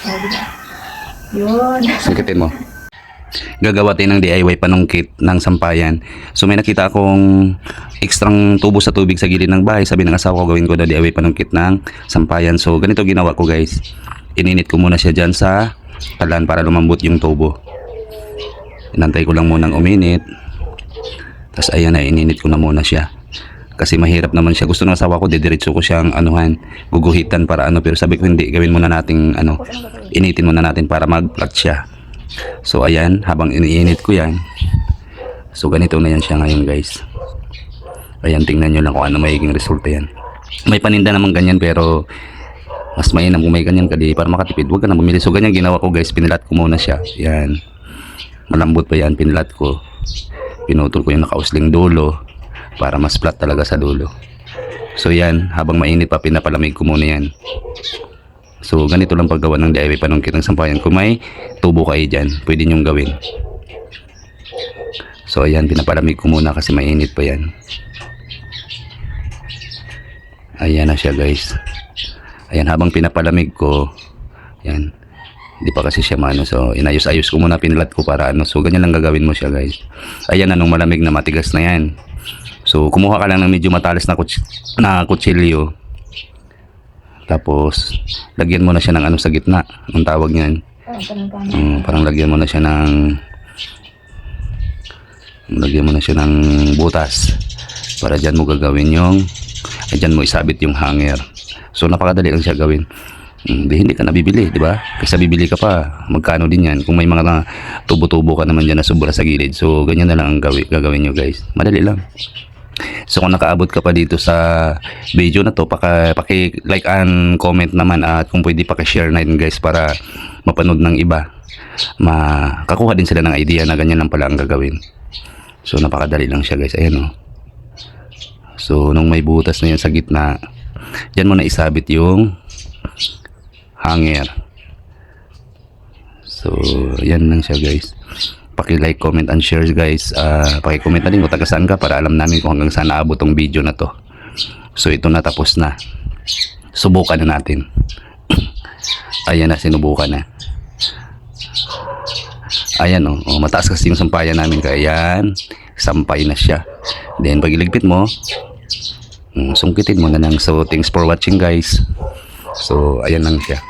Oh, diba? Yun. Singkitin mo. Gagawa tayo ng DIY panungkit ng sampayan. So may nakita akong ekstrang tubo sa tubig sa gilid ng bahay. Sabi ng asawa ko, gawin ko na DIY panungkit ng sampayan. So ganito ginawa ko, guys. Ininit ko muna siya dyan sa kalan para lumambot yung tubo. Inantay ko lang munang uminit. Tapos ayan na, ininit ko na muna siya. Kasi mahirap naman siya. Gusto ng asawa ko, didiretso ko siyang guguhitan para ano. Pero sabi ko hindi, gawin muna natin initin muna natin para mag-flat siya. So ayan, habang iniinit ko yan. So ganito na yan siya ngayon, guys. Ayan, tingnan nyo lang kung ano magiging resulta yan. May paninda naman ganyan pero mas mainam kung may ganyan ka di para makatipid. Huwag ka na bumili. So ganyan ginawa ko, guys. Pinilat ko muna siya. Yan. Malambot pa yan. Pinilat ko. Pinutol ko yung nakausling dulo para mas flat talaga sa dulo. So yan, habang mainit pa, pinapalamig ko muna yan. So ganito lang paggawa ng DIY panungkit ng sampayan. Kung may tubo kayo dyan, pwede nyong gawin. So ayan, pinapalamig ko muna kasi mainit pa yan. Ayan na siya, guys. Ayan, habang pinapalamig ko, yan, hindi pa kasi siya mano. So inayos-ayos ko muna, pinilat ko para ano. So ganyan lang gagawin mo siya, guys. Ayan, anong malamig na matigas na yan. So kumuha ka lang ng medyo matalas na kutsilyo. Tapos lagyan mo na siya ng ano sa gitna. Ang tawag niyan. Parang lagyan mo na siya ng butas. Para diyan mo gagawin yung diyan mo isabit yung hanger. So napakadali lang siya gawin. Hindi ka nabibili, di ba? Kasi bibili ka pa, magkano din yan. Kung may mga tubo-tubo ka naman dyan na sobra sa gilid. So ganyan na lang ang gagawin nyo, guys. Madali lang. So kung nakaabot ka pa dito sa video na to, paki-like and comment naman at kung pwede paki-share na din, guys, para mapanood ng iba. Makakuha din sila ng idea na ganyan lang pala ang gagawin. So napakadali lang siya, guys. Ayan o. So nung may butas na yan sa gitna, dyan mo na isabit yung hanger. So yan lang siya, guys. Paki-like, comment and share, guys. Paki-comment na din kung taga saan ka para alam namin kung hanggang saan naabot tong video na to. So ito na, tapos na. Subukan na natin. Ayan na, sinubukan na. Ayan o, mataas kasi yung sampayan namin. Kaya yan, sampay na siya. Then pag iligpit mo, sungkitin mo na lang. So thanks for watching, guys. So ayan lang siya.